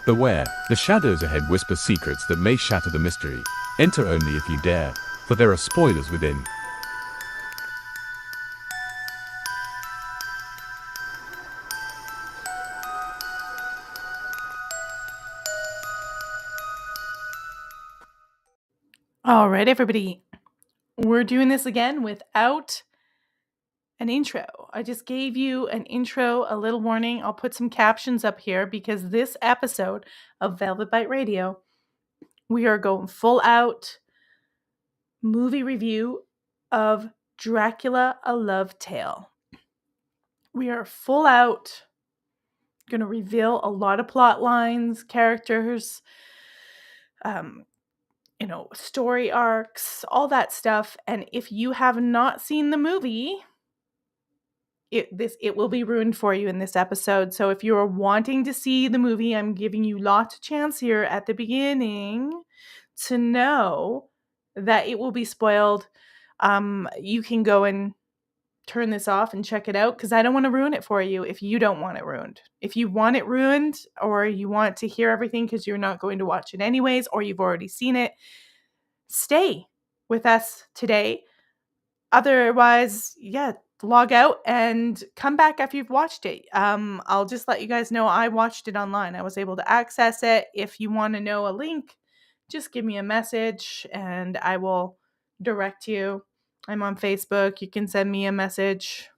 Beware, the shadows ahead whisper secrets that may shatter the mystery. Enter only if you dare, for there are spoilers within. All right, everybody. We're doing this again without an intro. I just gave you an intro, a little warning. I'll put some captions up here because this episode of Velvet Bite Radio, we are going full out movie review of Dracula A Love Tale. We are full out going to reveal a lot of plot lines, characters, story arcs, all that stuff. And if you have not seen the movie, it will be ruined for you in this episode. So if you're wanting to see the movie, I'm giving you lots of chance here at the beginning to know that it will be spoiled. You can go and turn this off and check it out because I don't want to ruin it for you if you don't want it ruined. If you want it ruined or you want to hear everything because you're not going to watch it anyways or you've already seen it, stay with us today. Otherwise, log out and come back after you've watched it. I'll just let you guys know I watched it online. I was able to access it. If you want to know a link, just give me a message and I will direct you. I'm on Facebook. You can send me a message.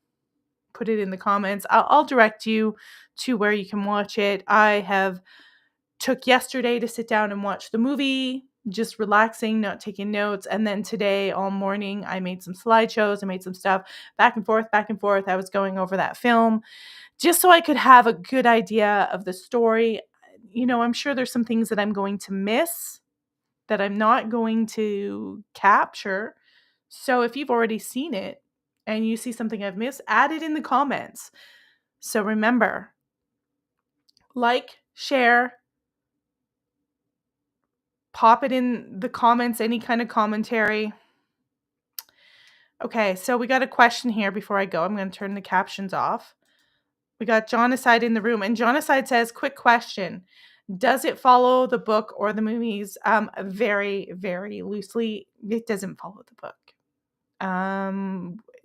Put it in the comments. I'll direct you to where you can watch it. I have took yesterday to sit down and watch the movie, just relaxing, not taking notes. And then today, all morning, I made some slideshows. I made some stuff back and forth. I was going over that film just so I could have a good idea of the story. I'm sure there's some things that I'm going to miss that I'm not going to capture. So if you've already seen it and you see something I've missed, add it in the comments. So remember, like, share, pop it in the comments, any kind of commentary. Okay, so we got a question here before I go. I'm going to turn the captions off. We got Jonacide in the room, and Jonacide says, quick question. Does it follow the book or the movies? Very, very loosely. It doesn't follow the book.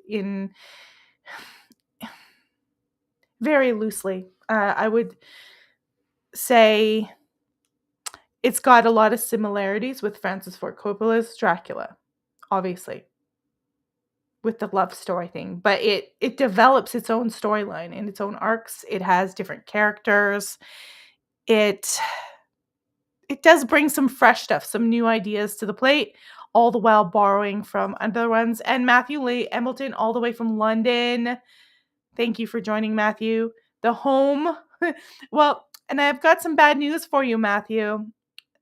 In very loosely. I would say it's got a lot of similarities with Francis Ford Coppola's Dracula, obviously, with the love story thing. But it develops its own storyline and its own arcs. It has different characters. It does bring some fresh stuff, some new ideas to the plate, all the while borrowing from other ones. And Matthew Lee Embleton, all the way from London. Thank you for joining, Matthew. The home. Well, and I've got some bad news for you, Matthew.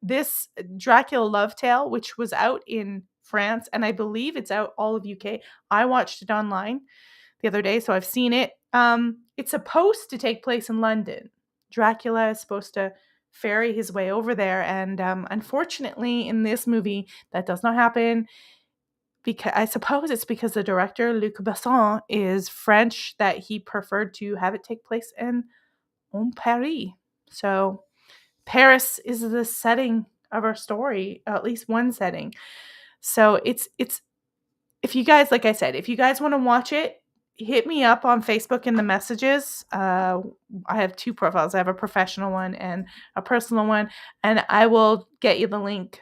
This Dracula Love Tale, which was out in France, and I believe it's out all of UK. I watched it online the other day, so I've seen it. It's supposed to take place in London. Dracula is supposed to ferry his way over there, and unfortunately, in this movie, that does not happen. Because I suppose it's because the director, Luc Besson, is French, that he preferred to have it take place in Paris. So Paris is the setting of our story, at least one setting. So it's if you guys, like I said, if you guys want to watch it, hit me up on Facebook in the messages. I have two profiles. I have a professional one and a personal one, and I will get you the link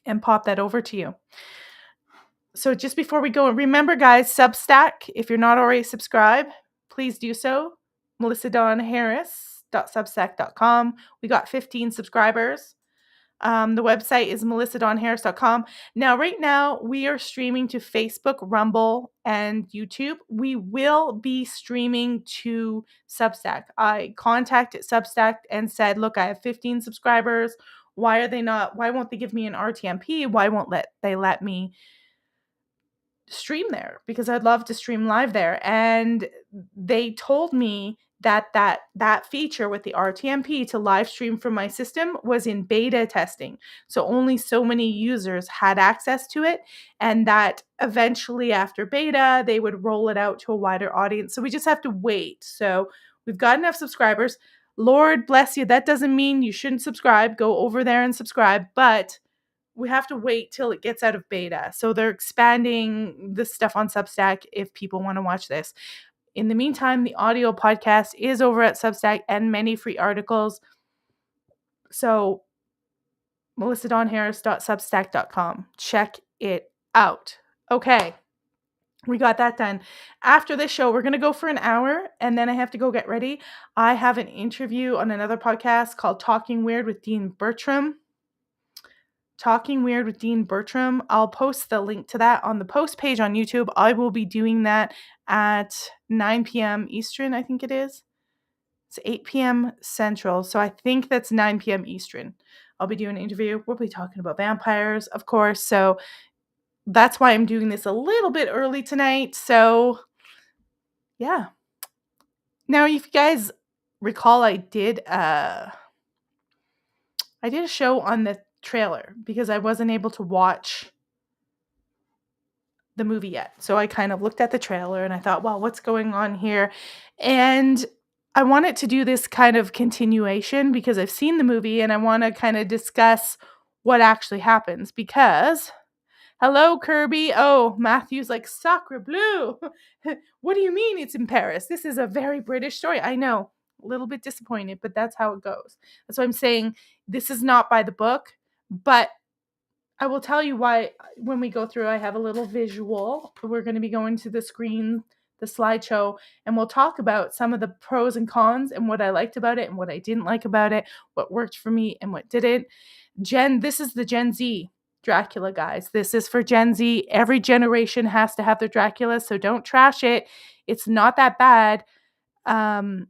and pop that over to you. So just before we go, remember, guys, Substack, if you're not already subscribed, please do so. melissadonharris.substack.com. We got 15 subscribers. The website is melissadonharris.com. Now, right now, we are streaming to Facebook, Rumble, and YouTube. We will be streaming to Substack. I contacted Substack and said, look, I have 15 subscribers. Why won't they give me an RTMP? Why won't they let me stream there? Because I'd love to stream live there. And they told me that feature with the RTMP to live stream from my system was in beta testing. So only so many users had access to it, and that eventually after beta, they would roll it out to a wider audience. So we just have to wait. So we've got enough subscribers. Lord bless you. That doesn't mean you shouldn't subscribe. Go over there and subscribe, but we have to wait till it gets out of beta. So they're expanding this stuff on Substack if people want to watch this. In the meantime, the audio podcast is over at Substack and many free articles. So melissadonharris.substack.com. Check it out. Okay. We got that done. After this show, we're going to go for an hour, and then I have to go get ready. I have an interview on another podcast called Talking Weird with Dean Bertram. Talking Weird with Dean Bertram. I'll post the link to that on the post page on YouTube. I will be doing that at 9 p.m. Eastern, I think it is. It's 8 p.m. Central, so I think that's 9 p.m. Eastern. I'll be doing an interview. We'll be talking about vampires, of course, so that's why I'm doing this a little bit early tonight. So, yeah. Now, if you guys recall, I did a show on the trailer because I wasn't able to watch the movie yet. So I kind of looked at the trailer and I thought, well, what's going on here? And I wanted to do this kind of continuation because I've seen the movie and I want to kind of discuss what actually happens because... Hello, Kirby. Oh, Matthew's like, Sacre bleu. What do you mean it's in Paris? This is a very British story. I know, a little bit disappointed, but that's how it goes. That's why I'm saying this is not by the book, but I will tell you why when we go through, I have a little visual. We're going to be going to the screen, the slideshow, and we'll talk about some of the pros and cons and what I liked about it and what I didn't like about it, what worked for me and what didn't. This is the Gen Z Dracula, guys. This is for Gen Z. Every generation has to have their Dracula, so don't trash it. It's not that bad. I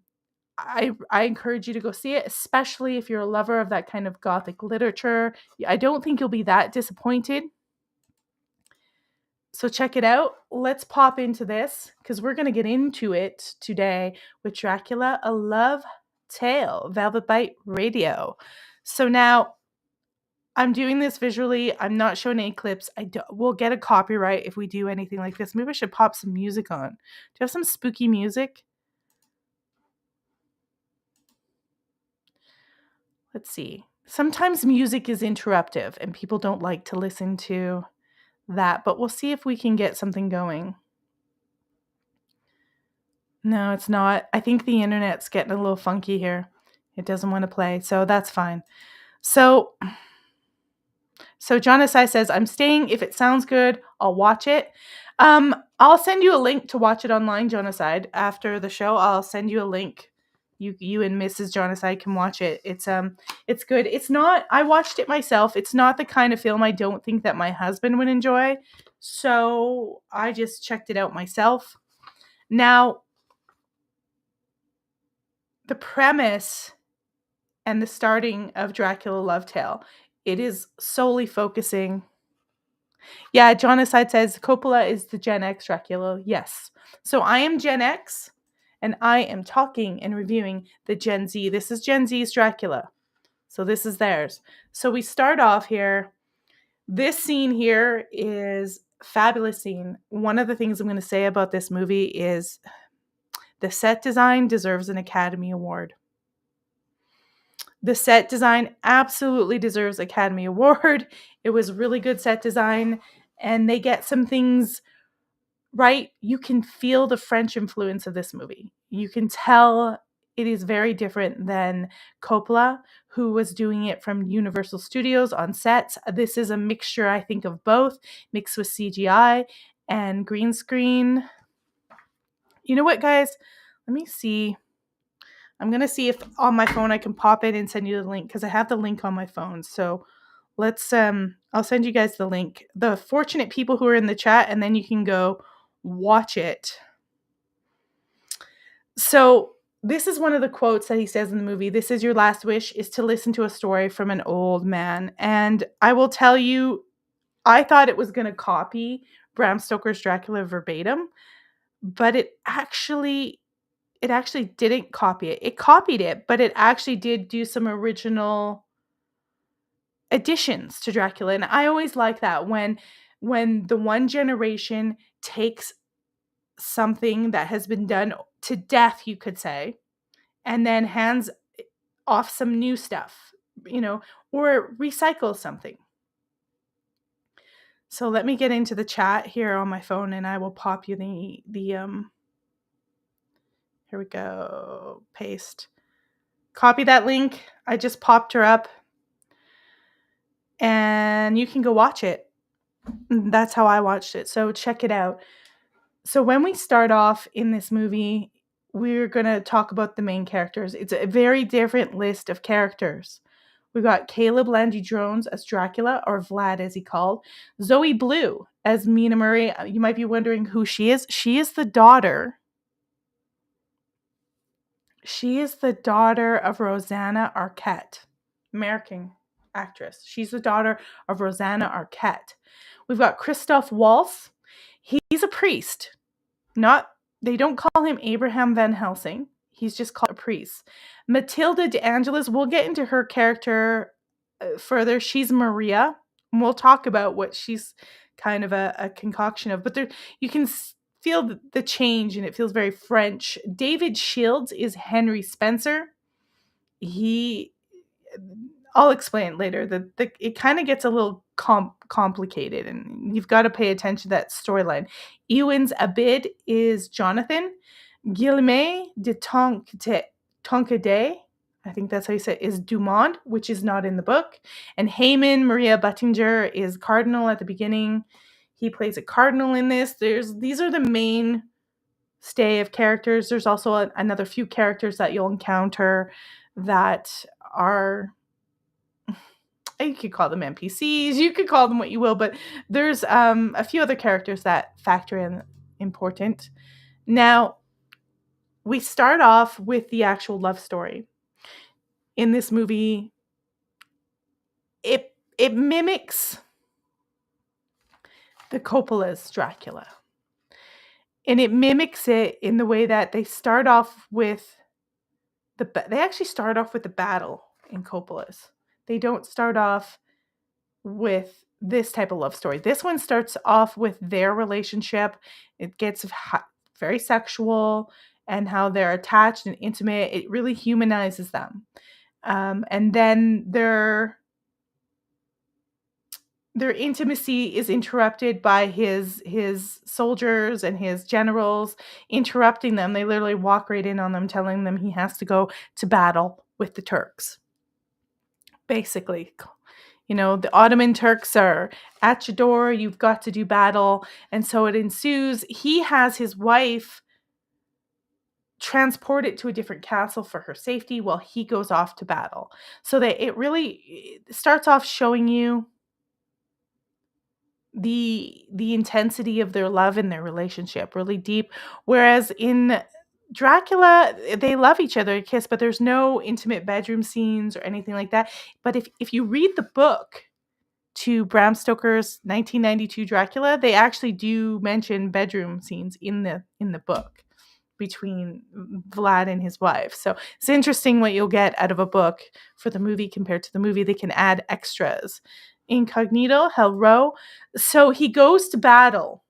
encourage you to go see it, especially if you're a lover of that kind of Gothic literature. I don't think you'll be that disappointed. So check it out. Let's pop into this because we're going to get into it today with Dracula A Love Tale, Velvet Bite Radio. So now, I'm doing this visually. I'm not showing any clips. We'll get a copyright if we do anything like this. Maybe I should pop some music on. Do you have some spooky music? Let's see. Sometimes music is interruptive and people don't like to listen to that, but we'll see if we can get something going. No, it's not. I think the internet's getting a little funky here. It doesn't want to play, so that's fine. So John Asai says, I'm staying. If it sounds good, I'll watch it. I'll send you a link to watch it online, John Aside. After the show, I'll send you a link. You and Mrs. John Aside can watch it. It's good. It's not, I watched it myself. It's not the kind of film I don't think that my husband would enjoy. So I just checked it out myself. Now, the premise and the starting of Dracula Love Tale, it is solely focusing. Yeah, John Aside says Coppola is the Gen X Dracula. Yes. So I am Gen X, and I am talking and reviewing the Gen Z. This is Gen Z's Dracula. So this is theirs. So we start off here. This scene here is a fabulous scene. One of the things I'm going to say about this movie is the set design deserves an Academy Award. The set design absolutely deserves Academy Award. It was really good set design, and they get some things right. You can feel the French influence of this movie. You can tell it is very different than Coppola, who was doing it from Universal Studios on sets. This is a mixture, I think, of both, mixed with CGI and green screen. You know what, guys? Let me see. I'm going to see if on my phone I can pop it and send you the link because I have the link on my phone. So let's, I'll send you guys the link. The fortunate people who are in the chat, and then you can go watch it. So this is one of the quotes that he says in the movie. This is your last wish, is to listen to a story from an old man. And I will tell you, I thought it was going to copy Bram Stoker's Dracula verbatim, but it actually didn't copy it. It copied it, but it actually did do some original additions to Dracula. And I always like that when the one generation takes something that has been done to death, you could say, and then hands off some new stuff, or recycle something. So let me get into the chat here on my phone, and I will pop you the here we go, paste. Copy that link. I just popped her up, and you can go watch it. That's how I watched it. So check it out. So when we start off in this movie, we're going to talk about the main characters. It's a very different list of characters. We've got Caleb Landy Jones as Dracula, or Vlad as he called. Zoe Blue as Mina Murray. You might be wondering who she is. She is the daughter. She is the daughter of Rosanna Arquette, American actress. She's the daughter of Rosanna Arquette. We've got Christoph Waltz. He's a priest. They don't call him Abraham Van Helsing. He's just called a priest. Matilda De Angelis, we'll get into her character further. She's Maria, and we'll talk about what she's kind of a concoction of. But there, you can feel the change, and it feels very French. David Shields is Henry Spencer. I'll explain later. It kind of gets a little complicated, and you've got to pay attention to that storyline. Ewan's Abid is Jonathan. Guillemette de Tonquédé, I think that's how you say it, is Dumont, which is not in the book. And Heyman Maria Buttinger is Cardinal at the beginning. He plays a cardinal in this. These are the main stay of characters. There's also another few characters that you'll encounter that are, you could call them NPCs, you could call them what you will, but there's a few other characters that factor in important. Now, we start off with the actual love story. In this movie, it mimics the Coppola's Dracula. And it mimics it in the way that they start off with they actually start off with the battle in Coppola's. They don't start off with this type of love story. This one starts off with their relationship. It gets very sexual, and how they're attached and intimate. It really humanizes them. And then their intimacy is interrupted by his soldiers and his generals interrupting them. They literally walk right in on them, telling them he has to go to battle with the Turks. Basically, the Ottoman Turks are at your door. You've got to do battle. And so it ensues. He has his wife transported to a different castle for her safety while he goes off to battle. So that it really starts off showing you the intensity of their love and their relationship, really deep. Whereas in Dracula, they love each other, kiss, but there's no intimate bedroom scenes or anything like that. But if you read the book to Bram Stoker's 1992 Dracula, they actually do mention bedroom scenes in the book between Vlad and his wife. So it's interesting what you'll get out of a book for the movie compared to the movie. They can add extras. Incognito, Hell Row. So he goes to battle.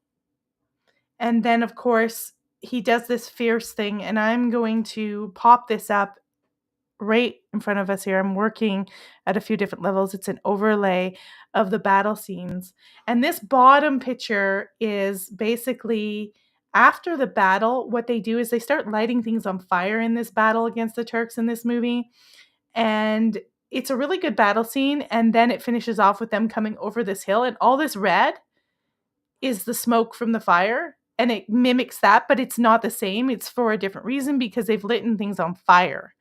And then, of course, he does this fierce thing. And I'm going to pop this up right in front of us here. I'm working at a few different levels. It's an overlay of the battle scenes. And this bottom picture is basically after the battle. What they do is they start lighting things on fire in this battle against the Turks in this movie. And it's a really good battle scene. And then it finishes off with them coming over this hill. And all this red is the smoke from the fire. And it mimics that, but it's not the same. It's for a different reason because they've lit things on fire.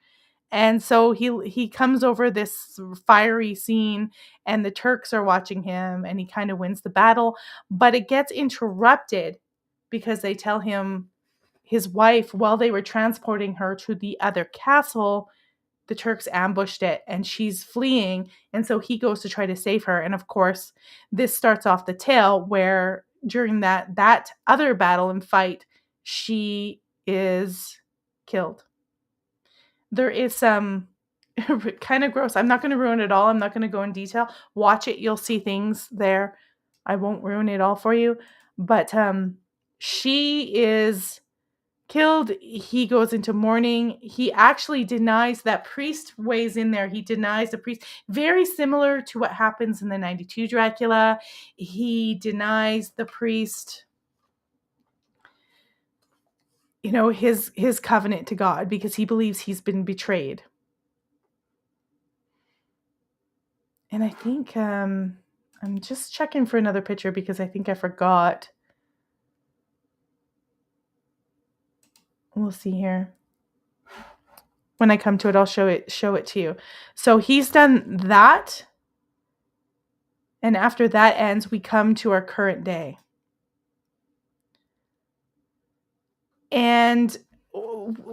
And so he comes over this fiery scene, and the Turks are watching him, and he kind of wins the battle. But it gets interrupted because they tell him his wife, while they were transporting her to the other castle, the Turks ambushed it, and she's fleeing. And so he goes to try to save her. And of course, this starts off the tale where during that other battle and fight, she is killed. There is some kind of gross. I'm not going to ruin it all. I'm not going to go in detail. Watch it. You'll see things there. I won't ruin it all for you. But she is killed. He goes into mourning. He actually denies that priest weighs in there. He denies the priest. Very similar to what happens in the 92 Dracula. He denies the priest, his covenant to God because he believes he's been betrayed. And I think I'm just checking for another picture because I think I forgot. We'll see here. When I come to it, I'll show it to you. So he's done that. And after that ends, we come to our current day. And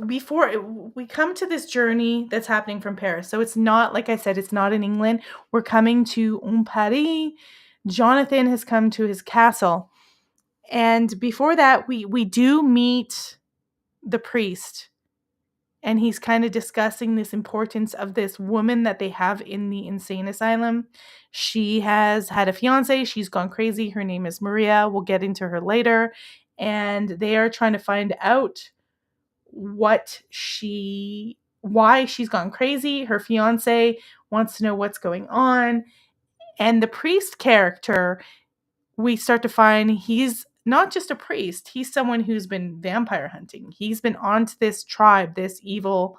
before we come to this journey that's happening from Paris. So it's not, like I said, it's not in England. We're coming to Paris. Jonathan has come to his castle. And before that, we do meet the priest. And he's kind of discussing this importance of this woman that they have in the insane asylum. She has had a fiance. She's gone crazy. Her name is Maria. We'll get into her later. And they are trying to find out why she's gone crazy. Her fiance wants to know what's going on. And the priest character, we start to find he's not just a priest. He's someone who's been vampire hunting. He's been onto this tribe, this evil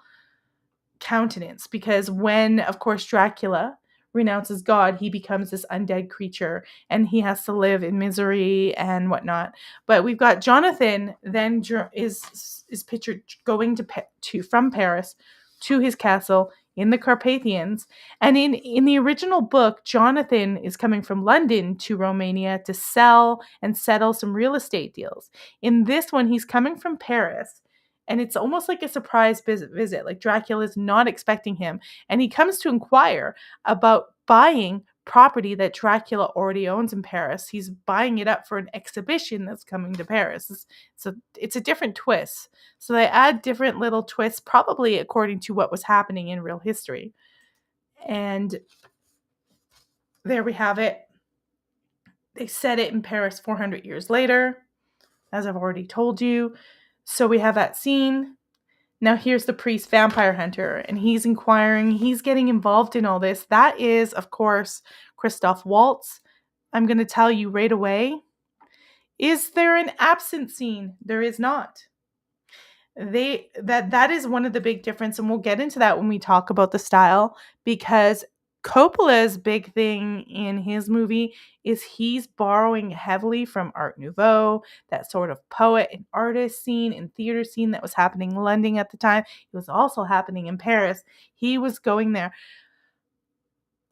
countenance, because when, of course, Dracula renounces God, he becomes this undead creature and he has to live in misery and whatnot. But we've got Jonathan then is pictured going from Paris to his castle in the Carpathians. And in the original book, Jonathan is coming from London to Romania to sell and settle some real estate deals. In this one, he's coming from Paris. And it's almost like a surprise visit. Like Dracula's not expecting him. And he comes to inquire about buying property that Dracula already owns in Paris. He's buying it up for an exhibition that's coming to Paris. It's a different twist. So they add different little twists, probably according to what was happening in real history. And there we have it. They set it in Paris 400 years later, as I've already told you. So we have that scene. Now here's the priest vampire hunter, and he's inquiring, he's getting involved in all this. That is, of course, Christoph Waltz. I'm going to tell you right away. Is there an absent scene? There is not. That is one of the big difference, and we'll get into that when we talk about the style, because Coppola's big thing in his movie is he's borrowing heavily from Art Nouveau, that sort of poet and artist scene and theater scene that was happening in London at the time. It was also happening in Paris. He was going there.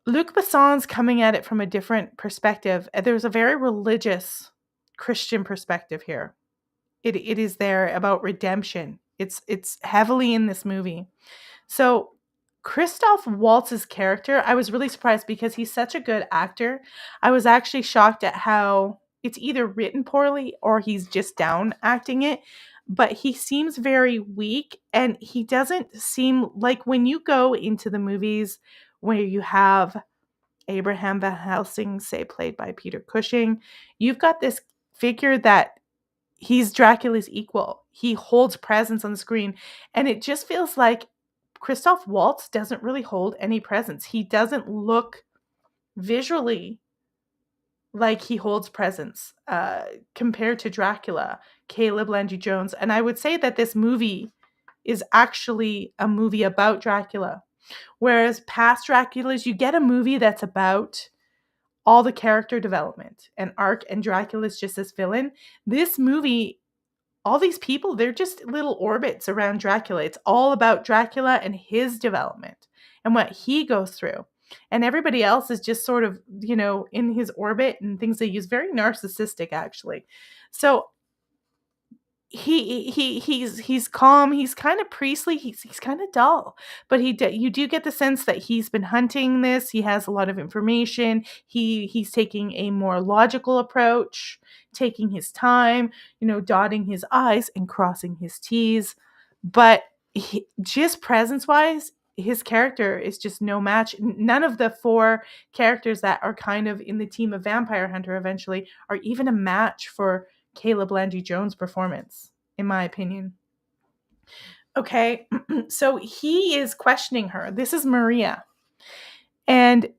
Luc Besson's coming at it from a different perspective. There's a very religious Christian perspective here. It is there about redemption. It's heavily in this movie. So Christoph Waltz's character, I was really surprised because he's such a good actor. I was actually shocked at how it's either written poorly or he's just down acting it. But he seems very weak, and he doesn't seem like, when you go into the movies where you have Abraham Van Helsing, say, played by Peter Cushing, you've got this figure that he's Dracula's equal. He holds presence on the screen. And it just feels like Christoph Waltz doesn't really hold any presence. He doesn't look visually like he holds presence compared to Dracula, Caleb Landry Jones. And I would say that this movie is actually a movie about Dracula. Whereas past Draculas, you get a movie that's about all the character development and arc, and Dracula's just this villain. This movie, all these people, they're just little orbits around Dracula. It's all about Dracula and his development and what he goes through. And everybody else is just sort of, in his orbit and things they use. Very narcissistic, actually. So he's calm. He's kind of priestly. He's kind of dull, but you do get the sense that he's been hunting this. He has a lot of information. He's taking a more logical approach, taking his time, dotting his I's and crossing his T's. But just presence wise, his character is just no match. None of the four characters that are kind of in the team of Vampire Hunter eventually are even a match for Caleb Landry Jones' performance, in my opinion. Okay, so he is questioning her. This is Maria. And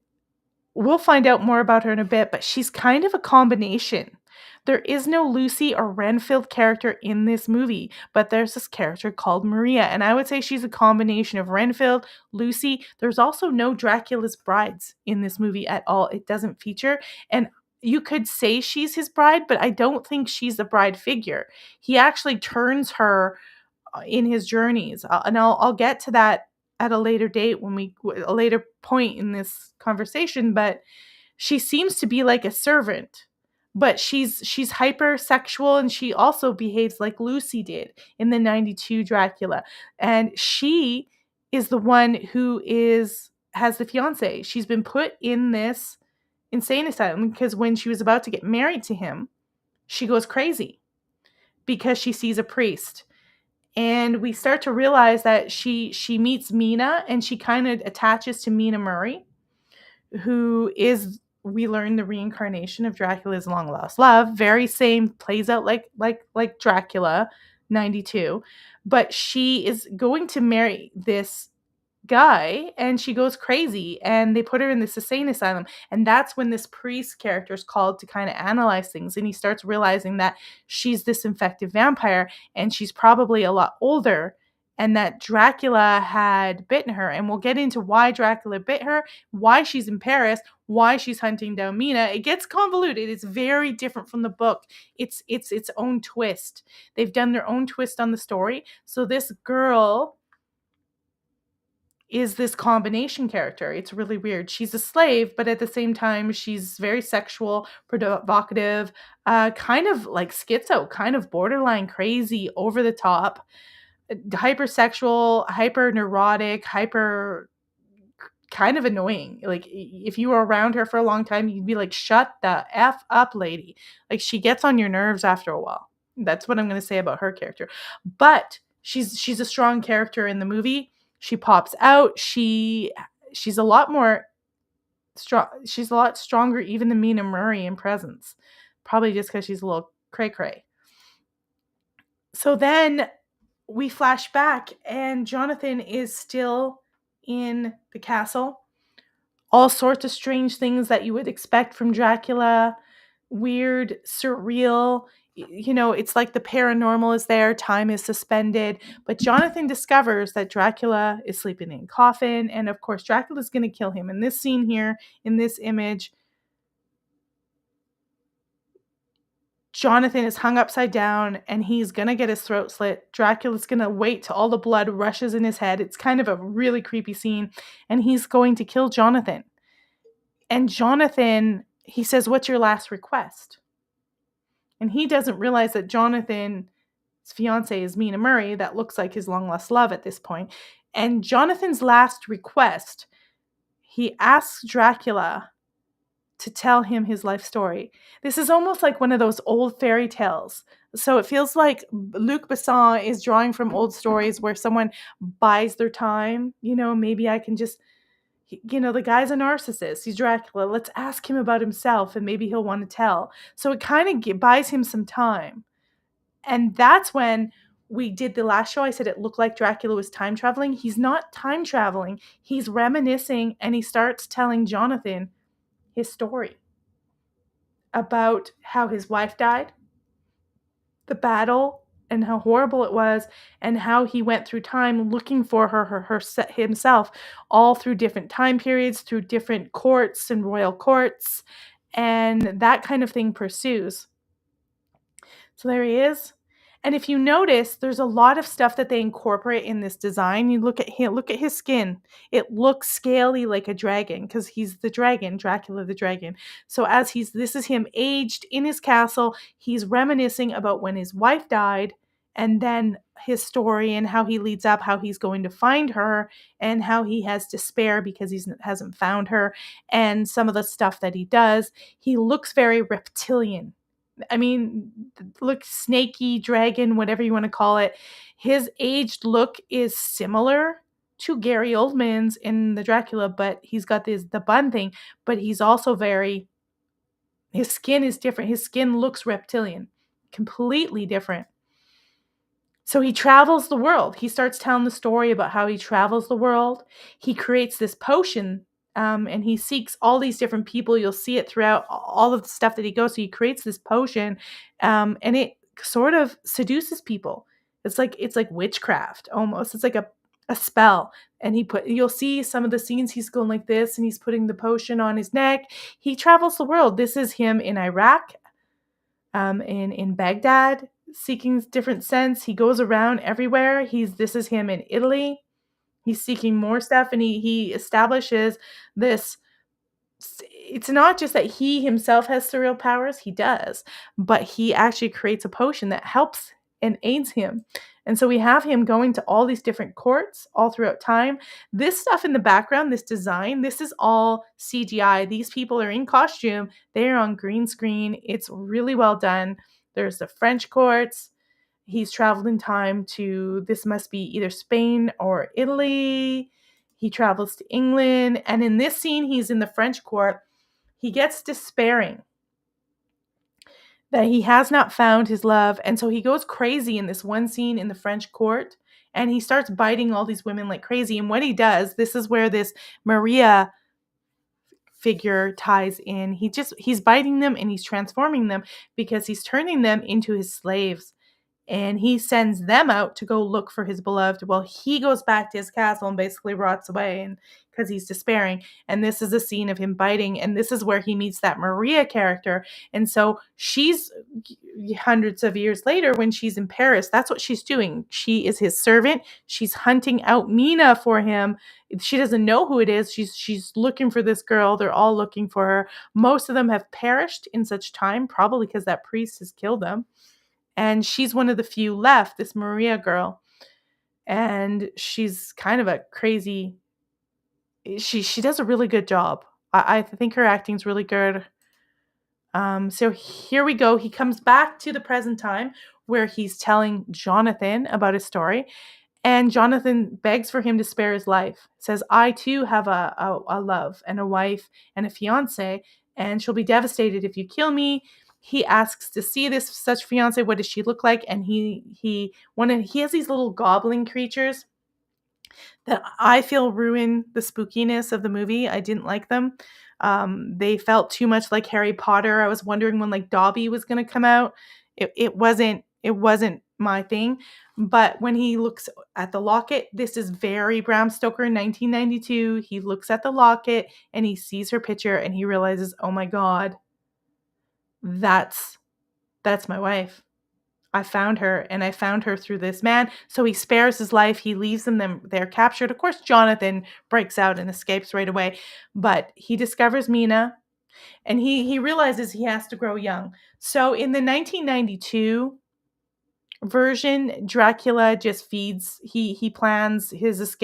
we'll find out more about her in a bit, but she's kind of a combination. There is no Lucy or Renfield character in this movie, but there's this character called Maria, and I would say she's a combination of Renfield, Lucy. There's also no Dracula's brides in this movie at all. It doesn't feature, and you could say she's his bride, but I don't think she's the bride figure. He actually turns her in his journeys, and I'll get to that at a later date a later point in this conversation. But she seems to be like a servant, but she's hypersexual, and she also behaves like Lucy did in the 92 Dracula. And she is the one who has the fiance. She's been put in this insane asylum because when she was about to get married to him, she goes crazy because she sees a priest. And we start to realize that she meets Mina, and she kind of attaches to Mina Murray, who is, we learn, the reincarnation of Dracula's long lost love. Very same, plays out like Dracula 92, but she is going to marry this guy, and she goes crazy, and they put her in this insane asylum. And that's when this priest character is called to kind of analyze things, and he starts realizing that she's this infected vampire, and she's probably a lot older, and that Dracula had bitten her. And we'll get into why Dracula bit her, why she's in Paris, why she's hunting down Mina. It gets convoluted. It's very different from the book. It's its own twist. They've done their own twist on the story. So this girl is this combination character. It's really weird. She's a slave, but at the same time, she's very sexual, provocative, kind of like schizo, kind of borderline crazy, over the top, hypersexual, hyper neurotic, hyper kind of annoying. Like, if you were around her for a long time, you'd be like, shut the F up, lady. Like, she gets on your nerves after a while. That's what I'm going to say about her character. But she's a strong character in the movie. She pops out. She's a lot more strong. She's a lot stronger even than Mina Murray in presence. Probably just because she's a little cray-cray. So then we flash back, and Jonathan is still in the castle. All sorts of strange things that you would expect from Dracula. Weird, surreal. It's like the paranormal is there, time is suspended. But Jonathan discovers that Dracula is sleeping in a coffin, and of course, Dracula's going to kill him. In this scene here, in this image, Jonathan is hung upside down, and he's going to get his throat slit. Dracula's going to wait till all the blood rushes in his head. It's kind of a really creepy scene, and he's going to kill Jonathan. And Jonathan, he says, "What's your last request?" And he doesn't realize that Jonathan's fiance is Mina Murray. That looks like his long lost love at this point. And Jonathan's last request, he asks Dracula to tell him his life story. This is almost like one of those old fairy tales. So it feels like Luc Besson is drawing from old stories where someone buys their time. Maybe I can just, the guy's a narcissist. He's Dracula. Let's ask him about himself, and maybe he'll want to tell. So it kind of buys him some time. And that's when we did the last show. I said it looked like Dracula was time traveling. He's not time traveling. He's reminiscing, and he starts telling Jonathan his story about how his wife died, the battle, and how horrible it was, and how he went through time looking for her himself, all through different time periods, through different courts and royal courts, and that kind of thing pursues. So there he is. And if you notice, there's a lot of stuff that they incorporate in this design. You look at his skin. It looks scaly like a dragon because he's the dragon, Dracula the dragon. So this is him aged in his castle. He's reminiscing about when his wife died, and then his story and how he leads up, how he's going to find her, and how he has despair because he hasn't found her, and some of the stuff that he does. He looks very reptilian. I mean, look, snaky, dragon, whatever you want to call it. His aged look is similar to Gary Oldman's in the Dracula, but he's got the bun thing, but he's also his skin is different. His skin looks reptilian, completely different. So he travels the world. He starts telling the story about how he travels the world. He creates this potion, and he seeks all these different people. You'll see it throughout all of the stuff that he goes. So he creates this potion, and it sort of seduces people. It's like witchcraft almost. It's like a spell. And you'll see some of the scenes. He's going like this, and he's putting the potion on his neck. He travels the world. This is him in Iraq, in Baghdad, seeking different scents. He goes around everywhere. This is him in Italy. He's seeking more stuff, and he establishes this. It's not just that he himself has surreal powers, he does, but he actually creates a potion that helps and aids him. And so we have him going to all these different courts all throughout time. This stuff in the background, this design, this is all CGI. These people are in costume, they're on green screen. It's really well done. There's the French courts. He's traveled in time to, this must be either Spain or Italy. He travels to England. And in this scene, he's in the French court. He gets despairing that he has not found his love. And so he goes crazy in this one scene in the French court. And he starts biting all these women like crazy. And when he does, this is where this Maria figure ties in. He's biting them and he's transforming them because he's turning them into his slaves. And he sends them out to go look for his beloved. Well, he goes back to his castle and basically rots away, and because he's despairing. And this is a scene of him biting, and this is where he meets that Maria character. And so she's hundreds of years later when she's in Paris. That's what she's doing. She is his servant. She's hunting out Mina for him. She doesn't know who it is. She's looking for this girl. They're all looking for her. Most of them have perished in such time, probably because that priest has killed them. And she's one of the few left, this Maria girl. And she's kind of a crazy, she does a really good job. I think her acting's really good. So here we go. He comes back to the present time where he's telling Jonathan about his story. And Jonathan begs for him to spare his life. Says, I too have a love and a wife and a fiance, and she'll be devastated if you kill me. He asks to see this such fiance. What does she look like? And he has these little goblin creatures that I feel ruin the spookiness of the movie. I didn't like them. They felt too much like Harry Potter. I was wondering when like Dobby was going to come out. It wasn't my thing. But when he looks at the locket, this is very Bram Stoker in 1992. He looks at the locket and he sees her picture and he realizes, oh my God, that's my wife. I found her, and I found her through this man. So he spares his life. He leaves them. They're captured. Of course, Jonathan breaks out and escapes right away. But he discovers Mina, and he realizes he has to grow young. So in the 1992 version, Dracula just feeds. He plans his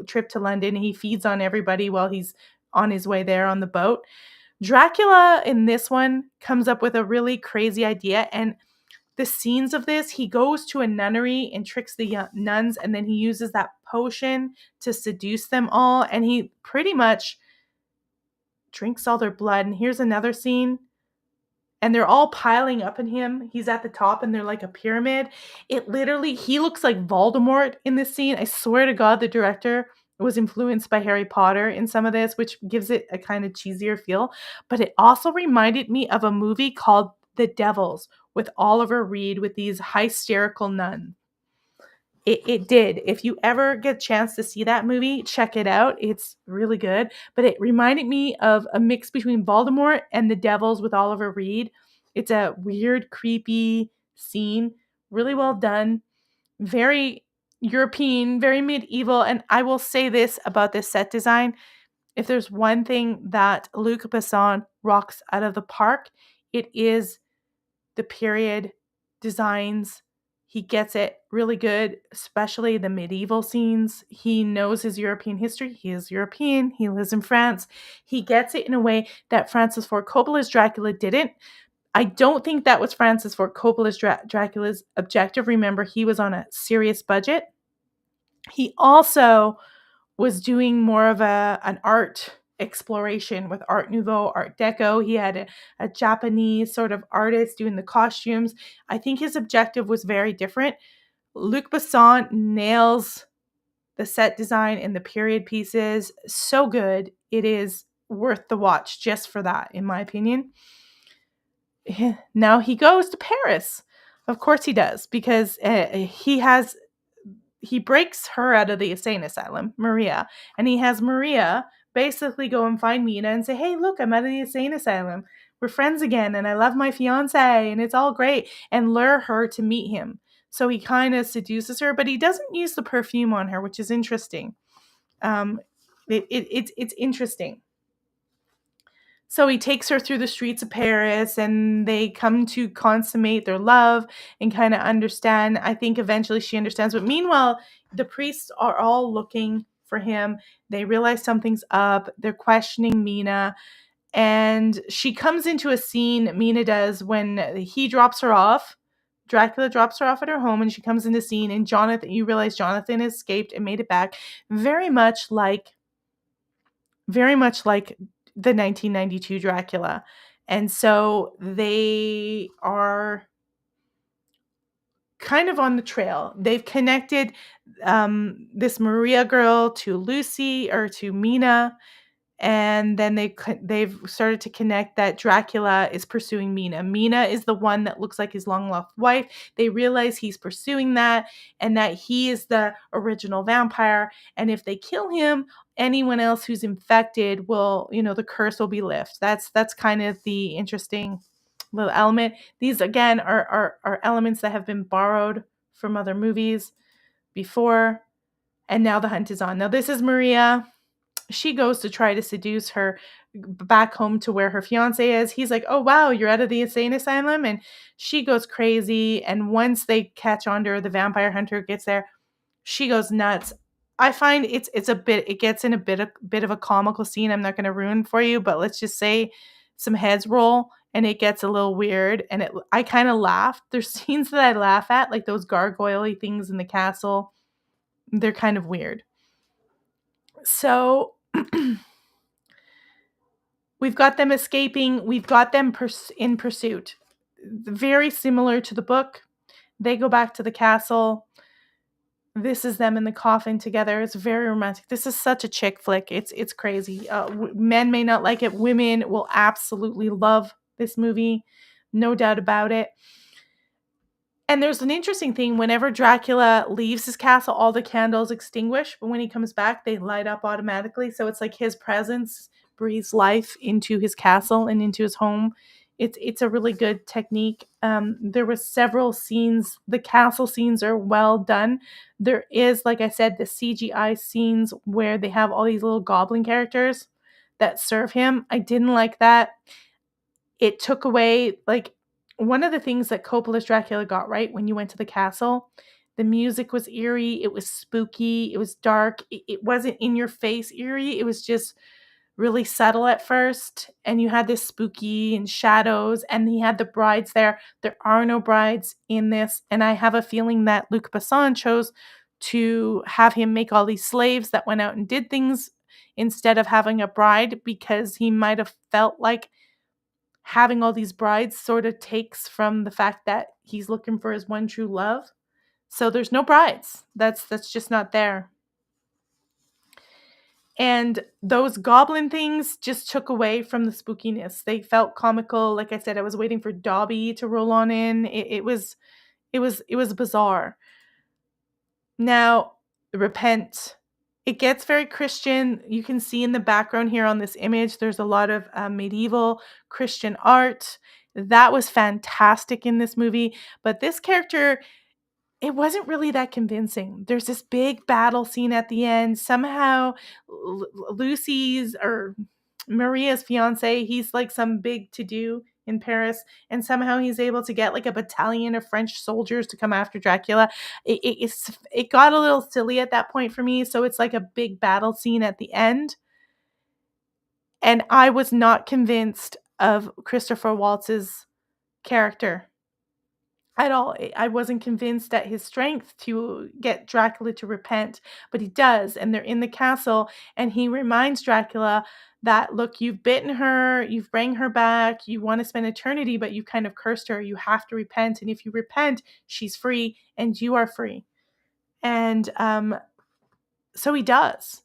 trip to London. He feeds on everybody while he's on his way there on the boat. Dracula in this one comes up with a really crazy idea, and the scenes of this, he goes to a nunnery and tricks the nuns, and then he uses that potion to seduce them all, and he pretty much drinks all their blood. And here's another scene, and they're all piling up in him. He's at the top, and they're like a pyramid. He looks like Voldemort in this scene. I swear to God, the director was influenced by Harry Potter in some of this, which gives it a kind of cheesier feel. But it also reminded me of a movie called The Devils with Oliver Reed with these hysterical nuns. It did. If you ever get a chance to see that movie, check it out. It's really good. But it reminded me of a mix between Voldemort and The Devils with Oliver Reed. It's a weird, creepy scene. Really well done. Very European, very medieval. And I will say this about this set design. If there's one thing that Luc Besson rocks out of the park, it is the period designs. He gets it really good, especially the medieval scenes. He knows his European history. He is European. He lives in France. He gets it in a way that Francis Ford Coppola's Dracula didn't. I don't think that was Francis Ford Coppola's Dracula's objective. Remember, he was on a serious budget. He also was doing more of an art exploration with Art Nouveau, Art Deco. He had a Japanese sort of artist doing the costumes. I think his objective was very different. Luc Besson nails the set design and the period pieces. So good. It is worth the watch just for that, in my opinion. Now he goes to Paris. Of course he does, because he breaks her out of the insane asylum, Maria, and he has Maria basically go and find Mina and say, hey, look, I'm out of the insane asylum. We're friends again, and I love my fiance, and it's all great, and lure her to meet him. So he kind of seduces her, but he doesn't use the perfume on her, which is interesting. It's interesting. So he takes her through the streets of Paris, and they come to consummate their love and kind of understand. I think eventually she understands. But meanwhile, the priests are all looking for him. They realize something's up. They're questioning Mina. And she comes into a scene, Mina does, when he drops her off. Dracula drops her off at her home, and she comes into scene. And Jonathan, you realize Jonathan escaped and made it back. Very much like the 1992 Dracula. And so they are kind of on the trail. They've connected this Maria girl to Lucy, or to Mina. And then they've started to connect that Dracula is pursuing Mina. Mina is the one that looks like his long-lost wife. They realize he's pursuing that, and that he is the original vampire. And if they kill him, anyone else who's infected will, the curse will be lifted. That's kind of the interesting little element. These, again, are elements that have been borrowed from other movies before, and now the hunt is on. Now this is Maria. She goes to try to seduce her back home to where her fiance is. He's like, oh, wow, you're out of the insane asylum. And she goes crazy. And once they catch on to her, the vampire hunter gets there, she goes nuts. I find it gets in a bit of a comical scene. I'm not going to ruin for you, but let's just say some heads roll and it gets a little weird. And I kind of laughed. There's scenes that I laugh at, like those gargoyle-y things in the castle. They're kind of weird. So we've got them escaping. We've got them in pursuit. Very similar to the book. They go back to the castle. This is them in the coffin together. It's very romantic. This is such a chick flick. It's crazy. Men may not like it. Women will absolutely love this movie. No doubt about it. And there's an interesting thing. Whenever Dracula leaves his castle, all the candles extinguish. But when he comes back, they light up automatically. So it's like his presence breathes life into his castle and into his home. It's a really good technique. There were several scenes. The castle scenes are well done. There is, like I said, the CGI scenes where they have all these little goblin characters that serve him. I didn't like that. It took away, like, one of the things that Coppola's Dracula got right when you went to the castle, the music was eerie, it was spooky, it was dark, it wasn't in your face eerie, it was just really subtle at first, and you had this spooky and shadows, and he had the brides there. There are no brides in this, and I have a feeling that Luc Besson chose to have him make all these slaves that went out and did things instead of having a bride, because he might have felt like having all these brides sort of takes from the fact that he's looking for his one true love. So there's no brides. That's just not there. And those goblin things just took away from the spookiness. They felt comical. Like I said, I was waiting for Dobby to roll on in. It was bizarre. Now, repent. It gets very Christian. You can see in the background here on this image, there's a lot of medieval Christian art. That was fantastic in this movie. But this character, it wasn't really that convincing. There's this big battle scene at the end. Somehow, Lucy's or Maria's fiance, he's like some big to-do in Paris, and somehow he's able to get like a battalion of French soldiers to come after Dracula. It got a little silly at that point for me, so it's like a big battle scene at the end. And I was not convinced of Christopher Waltz's character at all. I wasn't convinced at his strength to get Dracula to repent, but he does, and they're in the castle, and he reminds Dracula that, look, you've bitten her, you've bring her back, you want to spend eternity, but you kind of cursed her. You have to repent. And if you repent, she's free and you are free. And so he does.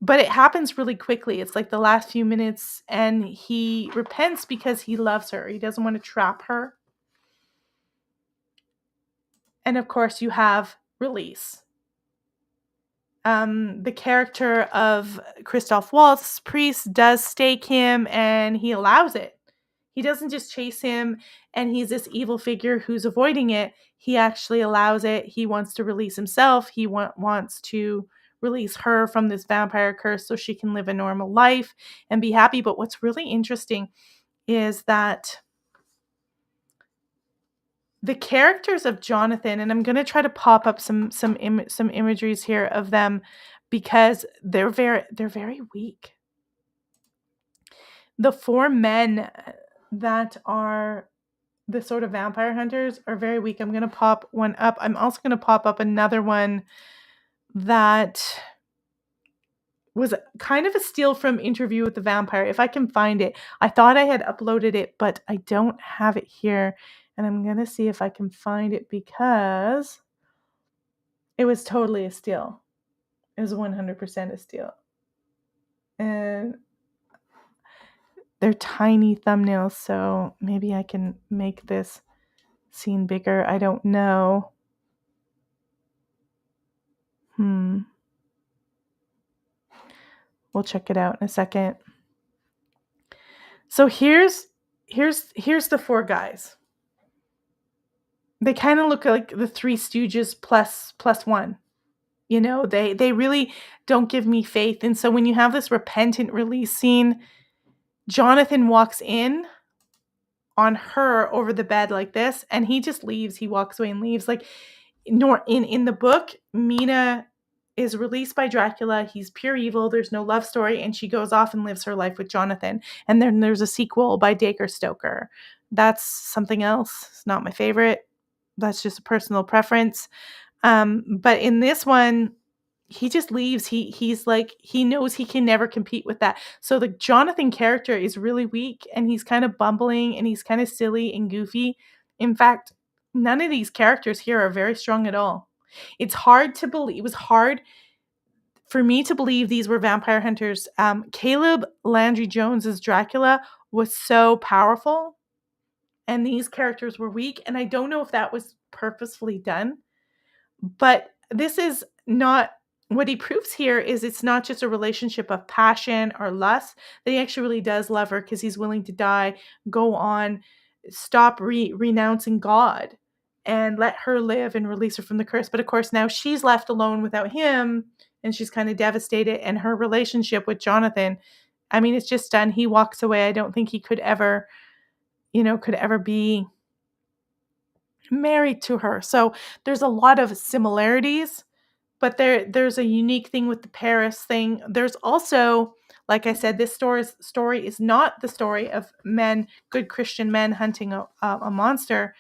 But it happens really quickly. It's like the last few minutes, and he repents because he loves her. He doesn't want to trap her. And of course, you have release. The character of Christoph Waltz, priest, does stake him, and he allows it. He doesn't just chase him and he's this evil figure who's avoiding it. He actually allows it. He wants to release himself. He wants to release her from this vampire curse so she can live a normal life and be happy. But what's really interesting is that the characters of Jonathan, and I'm going to try to pop up some imageries here of them because they're very weak. The four men that are the sort of vampire hunters are very weak. I'm going to pop one up. I'm also going to pop up another one that was kind of a steal from Interview with the Vampire, if I can find it. I thought I had uploaded it, but I don't have it here. And I'm going to see if I can find it because it was totally a steal. It was 100% a steal. And they're tiny thumbnails, so maybe I can make this scene bigger. I don't know. We'll check it out in a second. So here's the four guys. They kind of look like the Three Stooges plus one. You know, they really don't give me faith. And so when you have this repentant release scene, Jonathan walks in on her over the bed like this, and he just leaves. He walks away and leaves. Like, in the book, Mina is released by Dracula. He's pure evil. There's no love story, and she goes off and lives her life with Jonathan. And then there's a sequel by Dacre Stoker. That's something else. It's not my favorite. That's just a personal preference. But in this one, he just leaves. He's like, he knows he can never compete with that. So the Jonathan character is really weak, and he's kind of bumbling, and he's kind of silly and goofy. In fact, none of these characters here are very strong at all. It's hard to believe. It was hard for me to believe these were vampire hunters. Caleb Landry Jones's Dracula was so powerful, and these characters were weak. And I don't know if that was purposefully done, but this is not what he proves here. Is it's not just a relationship of passion or lust, that he actually really does love her because he's willing to die, go on, stop renouncing God, and let her live and release her from the curse. But of course, now she's left alone without him, and she's kind of devastated. And her relationship with Jonathan, I mean, it's just done. He walks away. I don't think he could ever be married to her. So there's a lot of similarities, but there's a unique thing with the Paris thing. There's also, like I said, this story is not the story of men, good Christian men hunting a monster.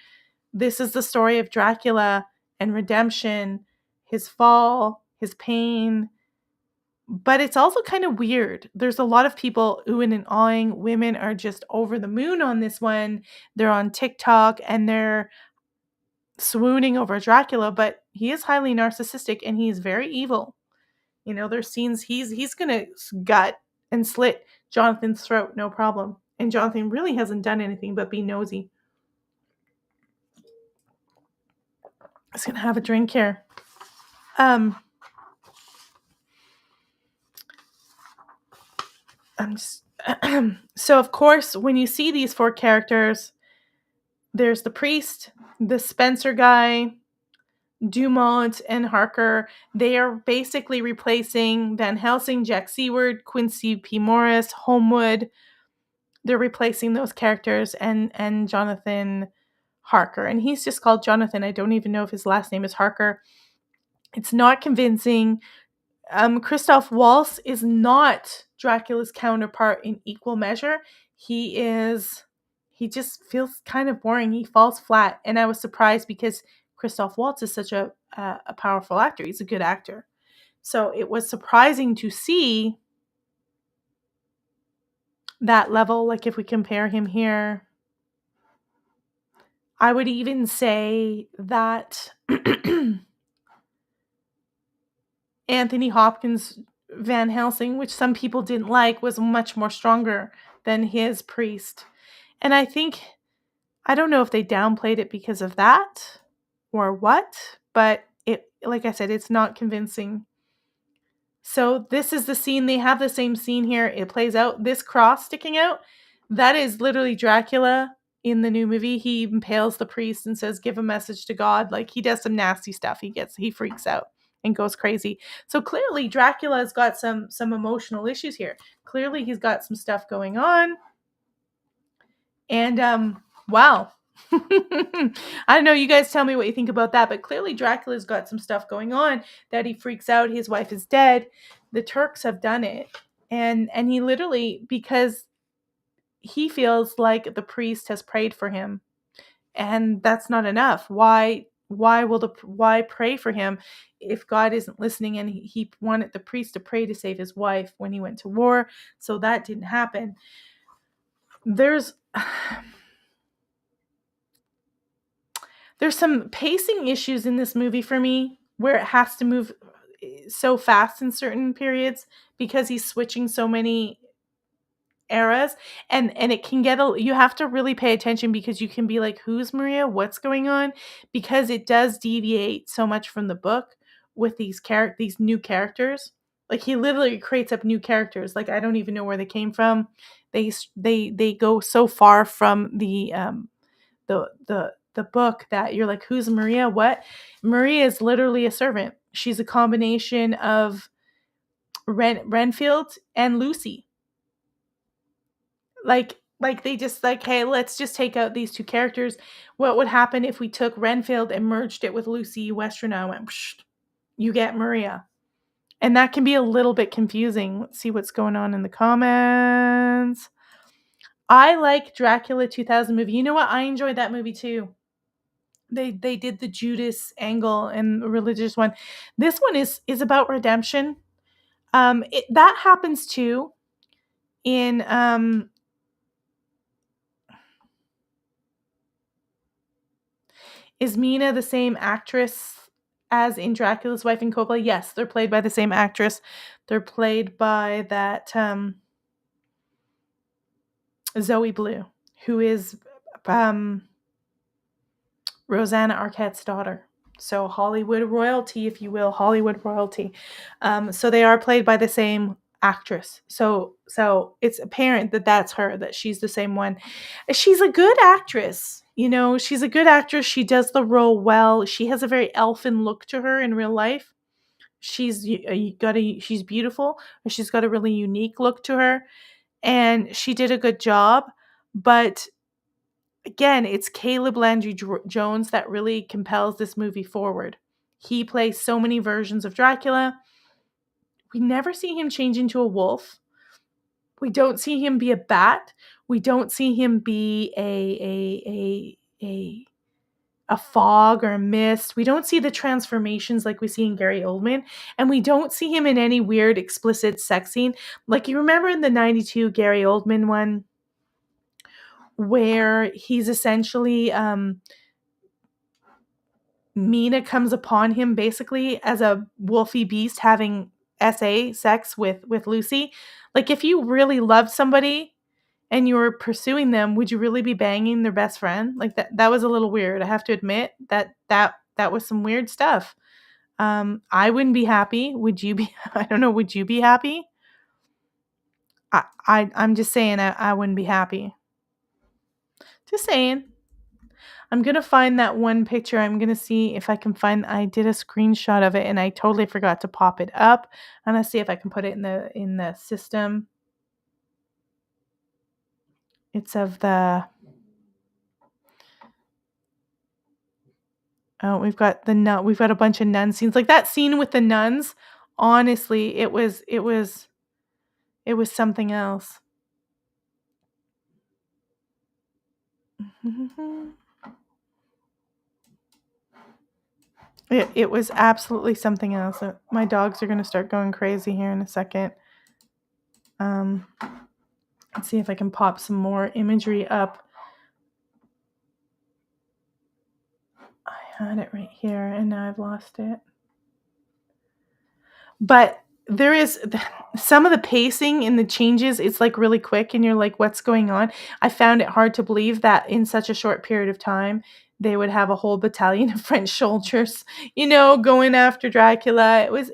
This is the story of Dracula and redemption, his fall, his pain. But it's also kind of weird. There's a lot of people oohing and awing. Women are just over the moon on this one. They're on TikTok and they're swooning over Dracula, but he is highly narcissistic and he's very evil. You know, there's scenes he's gonna gut and slit Jonathan's throat, no problem. And Jonathan really hasn't done anything but be nosy. I was gonna have a drink here. So of course, when you see these four characters, there's the priest, the Spencer guy, Dumont, and Harker. They are basically replacing Van Helsing, Jack Seward, Quincy P. Morris, Homewood. They're replacing those characters and Jonathan Harker. And he's just called Jonathan. I don't even know if his last name is Harker. It's not convincing. Christoph Waltz is not Dracula's counterpart in equal measure. He just feels kind of boring. He falls flat. And I was surprised because Christoph Waltz is such a powerful actor. He's a good actor. So it was surprising to see that level. Like if we compare him here, I would even say that Anthony Hopkins' Van Helsing, which some people didn't like, was much more stronger than his priest. And I think, I don't know if they downplayed it because of that or what, but it, like I said, it's not convincing. So this is the scene. They have the same scene here. It plays out. This cross sticking out, that is literally Dracula in the new movie. He impales the priest and says, give a message to God. Like he does some nasty stuff. He freaks out and goes crazy. So clearly Dracula's got some emotional issues here. Clearly he's got some stuff going on. And wow. I don't know, you guys tell me what you think about that, but clearly Dracula's got some stuff going on that he freaks out. His wife is dead. The Turks have done it. And he literally, because he feels like the priest has prayed for him, and that's not enough. Why pray for him if God isn't listening? And he wanted the priest to pray to save his wife when he went to war, so that didn't happen. There's some pacing issues in this movie for me, where it has to move so fast in certain periods because he's switching so many eras, and it can get you have to really pay attention, because you can be like, who's Maria, what's going on, because it does deviate so much from the book with these new characters. Like he literally creates up new characters, like I don't even know where they came from. They go so far from the book that you're like, who's Maria? What? Maria is literally a servant. She's a combination of Renfield and Lucy. Like they just like, hey, let's just take out these two characters. What would happen if we took Renfield and merged it with Lucy Westerner and went, psh, you get Maria. And that can be a little bit confusing. Let's see what's going on in the comments. I like Dracula 2000 movie. You know what? I enjoyed that movie too. They did the Judas angle and the religious one. This one is about redemption. That happens too in is Mina the same actress as in Dracula's Wife and Coppola? Yes, they're played by the same actress. They're played by that Zoe Blue, who is Rosanna Arquette's daughter. So Hollywood royalty, if you will, Hollywood royalty. So they are played by the same actress. So it's apparent that that's her, that she's the same one. She's a good actress. You know, she's a good actress. She does the role well. She has a very elfin look to her in real life. She's beautiful. She's got a really unique look to her, and she did a good job. But again, it's Caleb Landry Jones that really compels this movie forward. He plays so many versions of Dracula. We never see him change into a wolf. We don't see him be a bat. We don't see him be a fog or a mist. We don't see the transformations like we see in Gary Oldman. And we don't see him in any weird, explicit sex scene. Like, you remember in the 92 Gary Oldman one, where he's essentially Mina comes upon him basically as a wolfy beast having sex with Lucy. Like, if you really loved somebody and you were pursuing them, would you really be banging their best friend? Like, that was a little weird. I have to admit that was some weird stuff. I wouldn't be happy. Would you be? I don't know. Would you be happy? I'm just saying I wouldn't be happy. Just saying. I'm going to find that one picture. I'm going to see if I can find, I did a screenshot of it and I totally forgot to pop it up. I'm going to see if I can put it in the system. It's of the, oh, we've got a bunch of nun scenes. Like that scene with the nuns, honestly, it was something else. It was absolutely something else. My dogs are going to start going crazy here in a second. Let's see if I can pop some more imagery up. I had it right here and now I've lost it. But there is some of the pacing in the changes, it's like really quick and you're like, what's going on? I found it hard to believe that in such a short period of time, they would have a whole battalion of French soldiers, going after Dracula. It was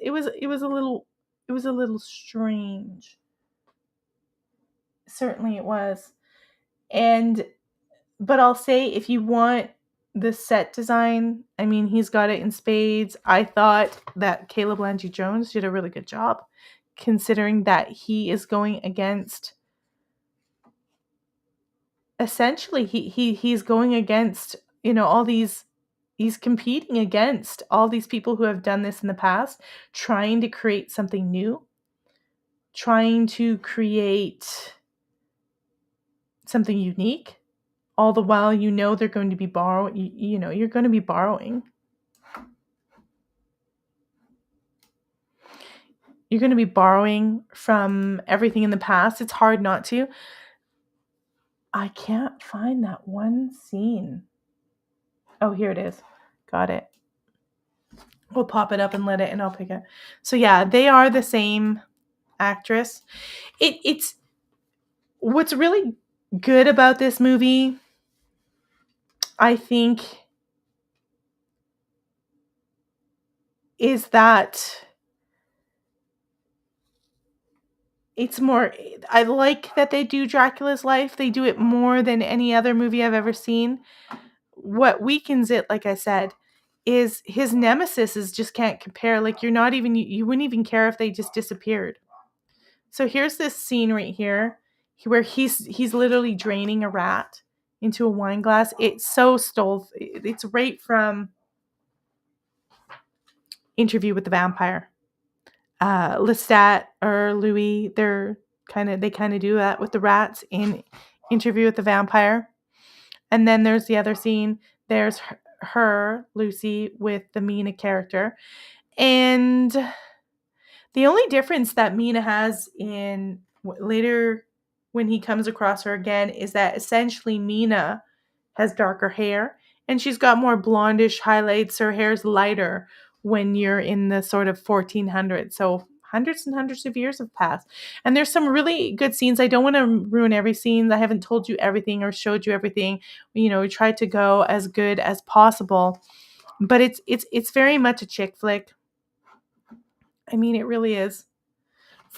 a little strange. Certainly it was. But I'll say if you want the set design, I mean, he's got it in spades. I thought that Caleb Landry Jones did a really good job, considering that he is going against, essentially, he's going against, all these, he's competing against all these people who have done this in the past, trying to create something new, trying to create something unique. All the while, they're going to be borrowing, you're going to be borrowing. You're going to be borrowing from everything in the past. It's hard not to. I can't find that one scene. Oh, here it is. Got it. We'll pop it up and I'll pick it. So yeah, they are the same actress. It's what's really good about this movie, I think, is that it's more, I like that they do Dracula's life. They do it more than any other movie I've ever seen. What weakens it, like I said, is his nemesis is just can't compare. Like you wouldn't even care if they just disappeared. So here's this scene right here where he's literally draining a rat into a wine glass. It's so stole. It's right from Interview with the Vampire. Lestat or Louis, they kind of do that with the rats in Interview with the Vampire. And then there's the other scene. There's her, Lucy, with the Mina character. And the only difference that Mina has in later when he comes across her again is that essentially Mina has darker hair and she's got more blondish highlights. Her hair's lighter when you're in the sort of 1400s. So hundreds and hundreds of years have passed. And there's some really good scenes. I don't want to ruin every scene. I haven't told you everything or showed you everything. We tried to go as good as possible. But it's very much a chick flick. I mean, it really is.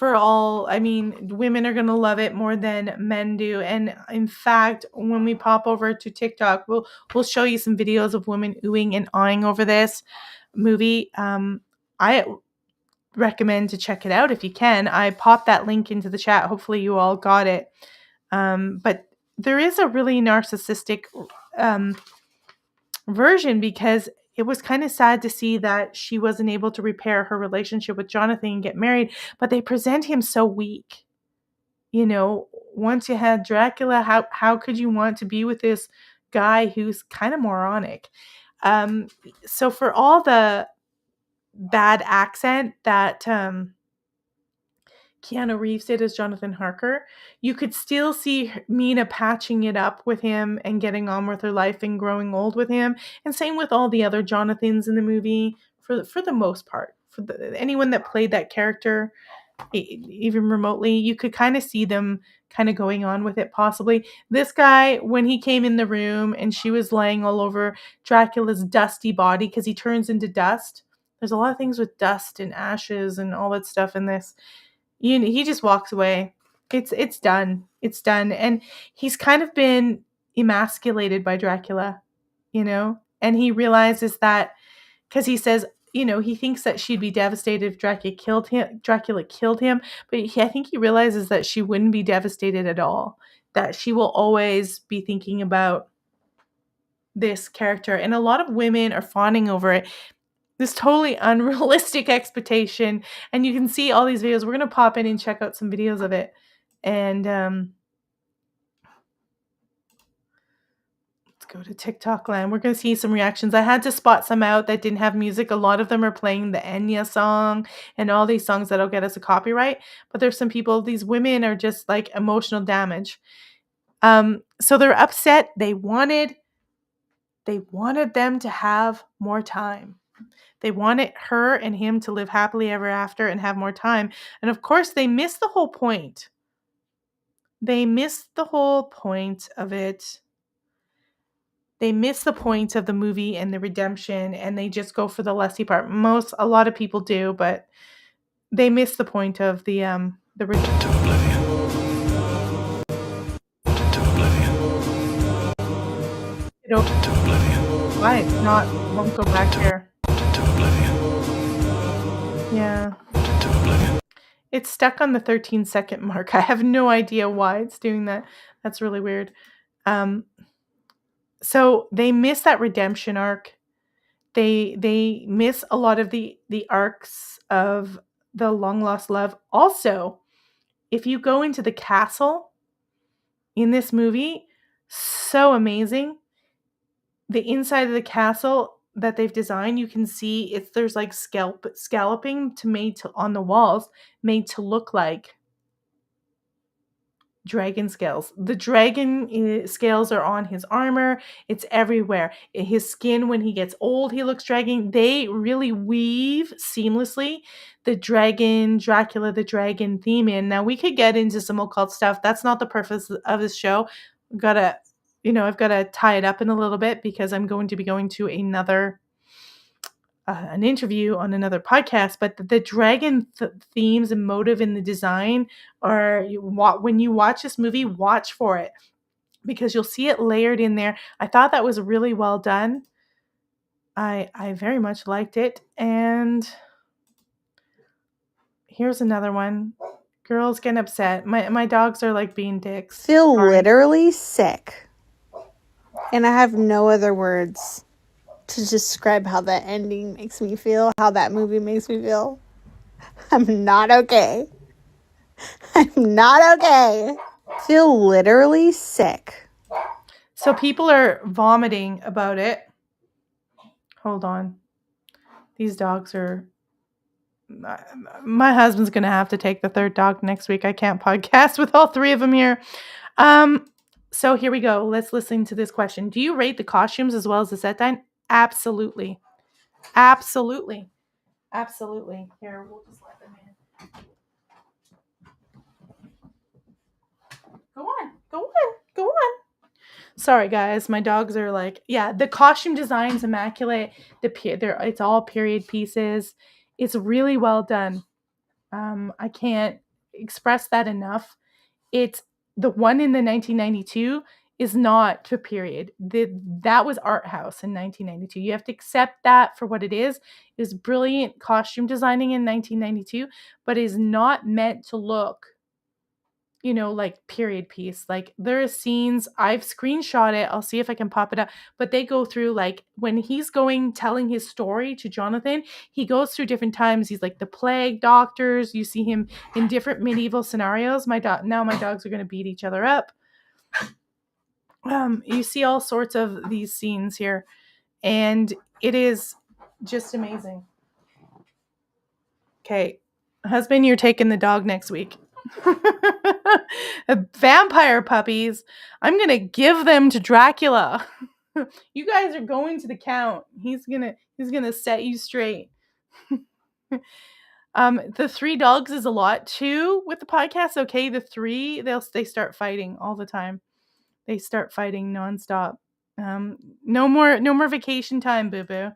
Women are going to love it more than men do. And in fact, when we pop over to TikTok, we'll show you some videos of women oohing and awing over this movie. I recommend to check it out if you can. I popped that link into the chat. Hopefully you all got it. But there is a really narcissistic version, because it was kind of sad to see that she wasn't able to repair her relationship with Jonathan and get married, but they present him so weak. Once you had Dracula, how could you want to be with this guy who's kind of moronic? So for all the bad accent that Keanu Reeves did as Jonathan Harker, you could still see Mina patching it up with him and getting on with her life and growing old with him. And same with all the other Jonathans in the movie, for the most part. Anyone that played that character, even remotely, you could kind of see them kind of going on with it possibly. This guy, when he came in the room and she was laying all over Dracula's dusty body, because he turns into dust. There's a lot of things with dust and ashes and all that stuff in this. He just walks away. It's done. It's done. And he's kind of been emasculated by Dracula, and he realizes that, because he says, he thinks that she'd be devastated if Dracula killed him. But I think he realizes that she wouldn't be devastated at all, that she will always be thinking about this character. And a lot of women are fawning over it. This totally unrealistic expectation. And you can see all these videos. We're going to pop in and check out some videos of it. And let's go to TikTok land. We're going to see some reactions. I had to spot some out that didn't have music. A lot of them are playing the Enya song and all these songs that'll get us a copyright. But there's some people, these women are just like emotional damage. So they're upset. They wanted them to have more time. They wanted her and him to live happily ever after and have more time. And of course, they missed the whole point. They missed the whole point of it. They miss the point of the movie and the redemption, and they just go for the lusty part. A lot of people do, but they miss the point of the redemption. To oblivion. To oblivion. To oblivion. Why it's not? Won't go back here. To oblivion. Yeah. To oblivion. It's stuck on the 13-second mark. I have no idea why it's doing that. That's really weird. So they miss that redemption arc. They miss a lot of the arcs of the long lost love. Also, if you go into the castle in this movie, so amazing. The inside of the castle that they've designed, you can see there's like scalloping on the walls made to look like dragon scales. The dragon scales are on his armor. It's everywhere. His skin, when he gets old, he looks dragon. They really weave seamlessly the Dracula the dragon theme in. Now, we could get into some occult stuff. That's not the purpose of this show. I've got to tie it up in a little bit because I'm going to be going to an interview on another podcast, but the dragon themes and motive in the design when you watch this movie, watch for it because you'll see it layered in there. I thought that was really well done. I very much liked it. And here's another one. Girls getting upset. My dogs are like being dicks. Feel literally sick. And I have no other words to describe how that ending makes me feel, how that movie makes me feel. I'm not okay. I'm not okay. Feel literally sick. So people are vomiting about it. Hold on. These dogs are... My husband's going to have to take the third dog next week. I can't podcast with all three of them here. So here we go. Let's listen to this question. Do you rate the costumes as well as the set design? Absolutely. Absolutely. Absolutely. Here, we'll just let them in. Go on. Go on. Go on. Sorry, guys. My dogs are like, yeah, the costume design's immaculate. It's all period pieces. It's really well done. I can't express that enough. It's the one in the 1992 is not to period. That was art house in 1992. You have to accept that for what it is. It was brilliant costume designing in 1992, but is not meant to look, like period piece. Like there are scenes, I've screenshot it. I'll see if I can pop it up. But they go through like when he's telling his story to Jonathan, he goes through different times. He's like the plague doctors. You see him in different medieval scenarios. Now my dogs are going to beat each other up. You see all sorts of these scenes here, and it is just amazing. Okay, husband, you're taking the dog next week. Vampire puppies. I'm going to give them to Dracula. You guys are going to the count. He's going to set you straight. The 3 dogs is a lot too with the podcast. Okay, the 3, they start fighting all the time. They start fighting nonstop. No more vacation time, boo-boo.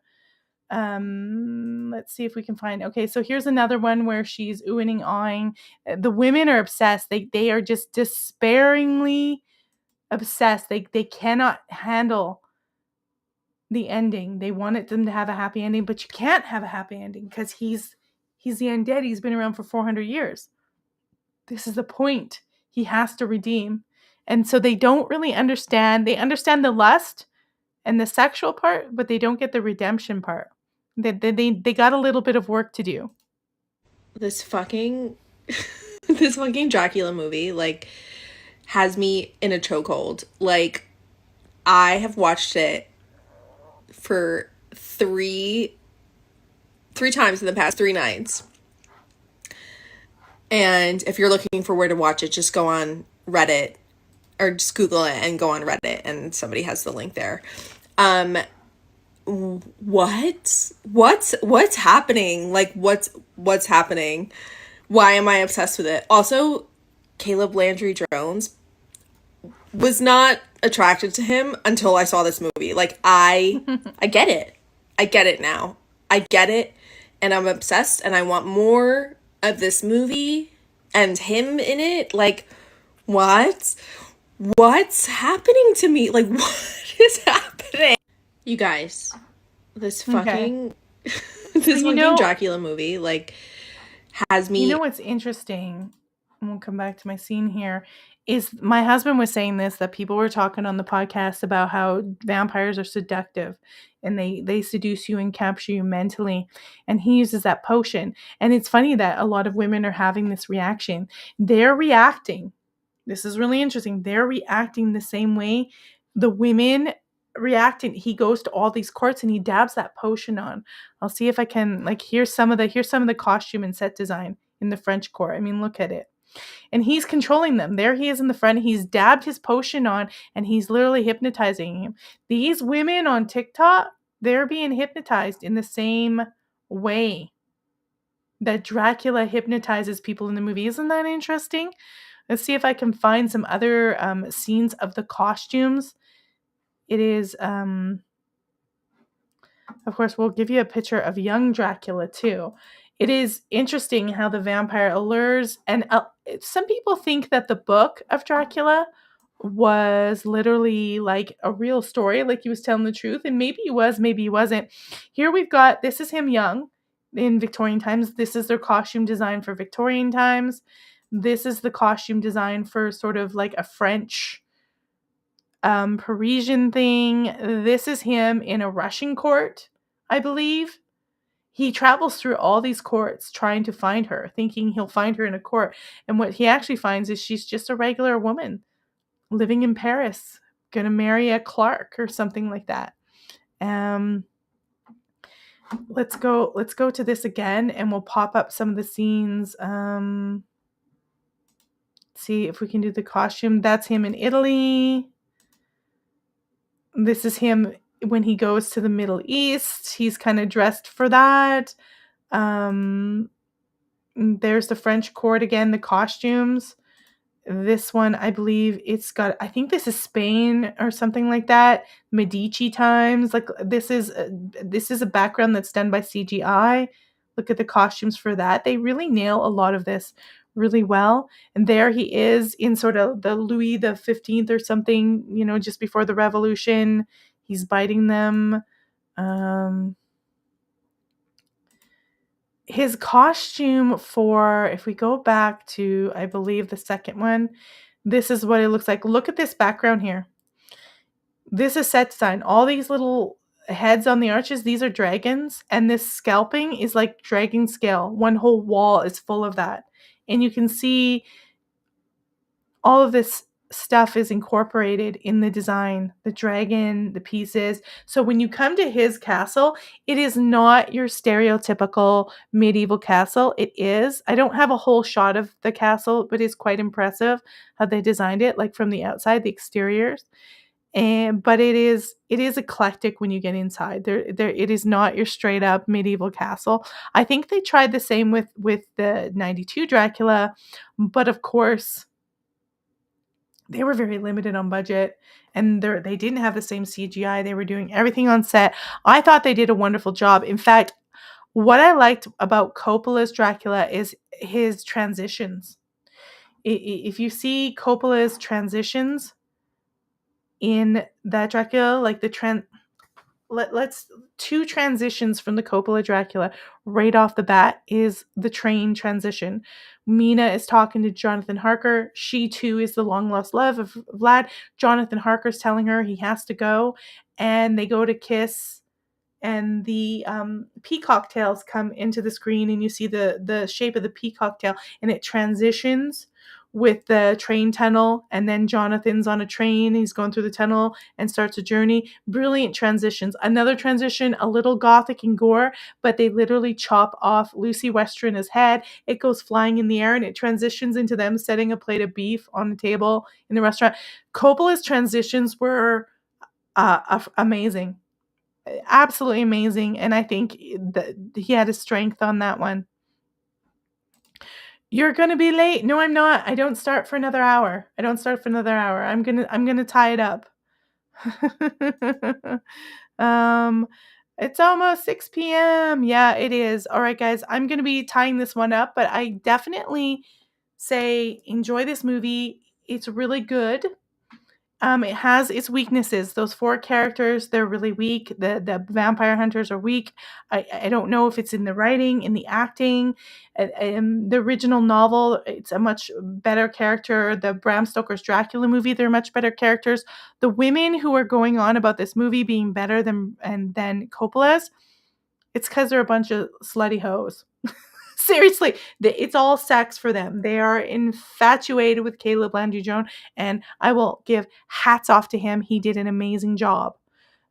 Let's see if we can find. Okay, so here's another one where she's oohing and awing. The women are obsessed. They are just despairingly obsessed. They cannot handle the ending. They wanted them to have a happy ending, but you can't have a happy ending because he's the undead. He's been around for 400 years. This is the point. He has to redeem. And so they don't really understand. They understand the lust and the sexual part, but they don't get the redemption part. They got a little bit of work to do. This fucking Dracula movie, like, has me in a chokehold. Like, I have watched it for three times in the past 3 nights. And if you're looking for where to watch it, just go on Reddit or just Google it and go on Reddit and somebody has the link there. What's happening? Like what's happening? Why am I obsessed with it? Also, Caleb Landry Jones was not attracted to him until I saw this movie. Like I get it. I get it now. I get it and I'm obsessed and I want more of this movie and him in it. Like what's happening to me? Like what is happening? You guys, this fucking this fucking Dracula movie like has me. You know what's interesting? And we'll come back to my scene here. Is my husband was saying this, that people were talking on the podcast about how vampires are seductive and they seduce you and capture you mentally. And he uses that potion. And it's funny that a lot of women are having this reaction. They're reacting. This is really interesting. They're reacting the same way the women reacting. He goes to all these courts and he dabs that potion on. I'll see if I can, like, here's some of the costume and set design in the French court. I mean, look at it. And he's controlling them. There he is in the front. He's dabbed his potion on and he's literally hypnotizing him. These women on TikTok, they're being hypnotized in the same way that Dracula hypnotizes people in the movie. Isn't that interesting? Let's see if I can find some other scenes of the costumes. It is, of course, we'll give you a picture of young Dracula too. It is interesting how the vampire allures, and some people think that the book of Dracula was literally like a real story, like he was telling the truth, and maybe he was, maybe he wasn't. Here we've got, this is him young in Victorian times. This is their costume design for Victorian times. This is the costume design for sort of like a French Parisian thing. This is him in a Russian court, I believe. He travels through all these courts trying to find her, thinking he'll find her in a court. And what he actually finds is she's just a regular woman living in Paris, gonna marry a clerk or something like that. Let's go to this again and we'll pop up some of the scenes. See if we can do the costume. That's him in Italy. This is him when he goes to the Middle East. He's kind of dressed for that. There's the French court again, the costumes. This one, I believe it's got, I think this is Spain or something like that. Medici times. Like this is a background that's done by CGI. Look at the costumes for that. They really nail a lot of this really well. And there he is in sort of the Louis the 15th or something, just before the revolution. He's biting them. His costume for, if we go back to, I believe, the second one, this is what it looks like. Look at this background here. This is set design. All these little heads on the arches, these are dragons. And this scalping is like dragon scale. One whole wall is full of that. And you can see all of this stuff is incorporated in the design, the dragon, the pieces. So when you come to his castle, it is not your stereotypical medieval castle. It is. I don't have a whole shot of the castle, but it's quite impressive how they designed it, like from the outside, the exteriors. But it is eclectic when you get inside. It is not your straight up medieval castle. I think they tried the same with the 92 Dracula, but of course they were very limited on budget and they didn't have the same CGI. They were doing everything on set. I thought they did a wonderful job. In fact, what I liked about Coppola's Dracula is his transitions. If you see Coppola's transitions in that Dracula, like let's two transitions from the Coppola Dracula right off the bat is the train transition. Mina is talking to Jonathan Harker. She too is the long lost love of Vlad. Jonathan Harker's telling her he has to go, and they go to kiss, and the peacock tails come into the screen, and you see the shape of the peacock tail, and it transitions with the train tunnel, and then Jonathan's on a train, he's going through the tunnel and starts a journey. Brilliant transitions. Another transition, a little gothic and gore, but they literally chop off Lucy Westenra's head. It goes flying in the air, and it transitions into them setting a plate of beef on the table in the restaurant. Coppola's transitions were amazing. Absolutely amazing, and I think that he had a strength on that one. You're gonna be late. No, I'm not. I don't start for another hour. I'm gonna tie it up. It's almost 6 p.m. Yeah, it is. All right, guys, I'm gonna be tying this one up, but I definitely say enjoy this movie. It's really good. It has its weaknesses. Those 4 characters, they're really weak. The vampire hunters are weak. I don't know if it's in the writing, in the acting. The original novel, it's a much better character. The Bram Stoker's Dracula movie, they're much better characters. The women who are going on about this movie being better than Coppola's, it's because they're a bunch of slutty hoes. Seriously, it's all sex for them. They are infatuated with Caleb Landry Jones, and I will give hats off to him. He did an amazing job.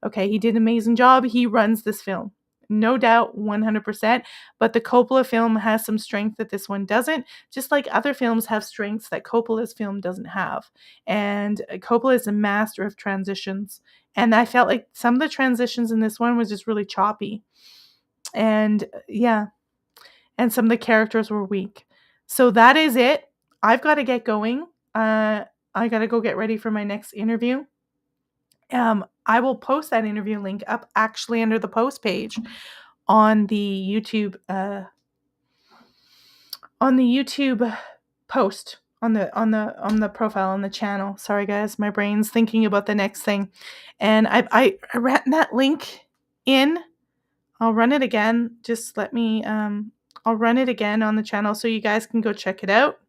Okay, he did an amazing job. He runs this film. No doubt, 100%. But the Coppola film has some strength that this one doesn't, just like other films have strengths that Coppola's film doesn't have. And Coppola is a master of transitions. And I felt like some of the transitions in this one was just really choppy. And yeah. And some of the characters were weak. So that is it. I've got to get going. I got to go get ready for my next interview. I will post that interview link up actually under the post page on the YouTube post on the profile on the channel. Sorry guys, my brain's thinking about the next thing. And I ran that link in. I'll run it again. Just let me I'll run it again on the channel so you guys can go check it out.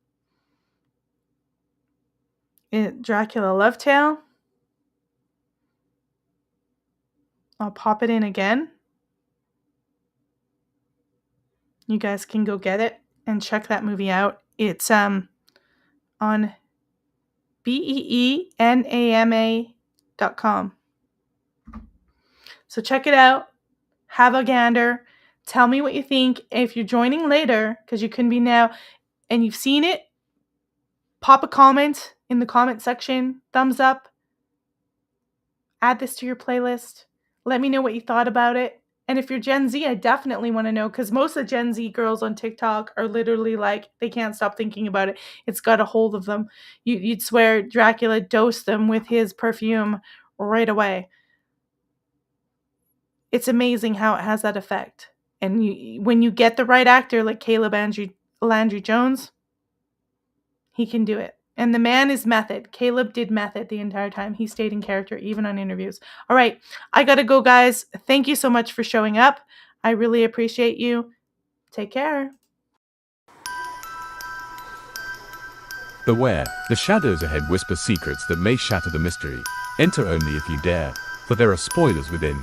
Dracula A Love Tale. I'll pop it in again. You guys can go get it and check that movie out. It's on BEENAMA.com. So check it out. Have a gander. Tell me what you think. If you're joining later, because you can be now, and you've seen it, pop a comment in the comment section. Thumbs up. Add this to your playlist. Let me know what you thought about it. And if you're Gen Z, I definitely want to know, because most of the Gen Z girls on TikTok are literally like, they can't stop thinking about it. It's got a hold of them. You'd swear Dracula dosed them with his perfume right away. It's amazing how it has that effect. And when you get the right actor like Caleb Landry Jones, he can do it. And the man is method. Caleb did method the entire time. He stayed in character, even on interviews. All right, I got to go, guys. Thank you so much for showing up. I really appreciate you. Take care. Beware, the shadows ahead whisper secrets that may shatter the mystery. Enter only if you dare, for there are spoilers within.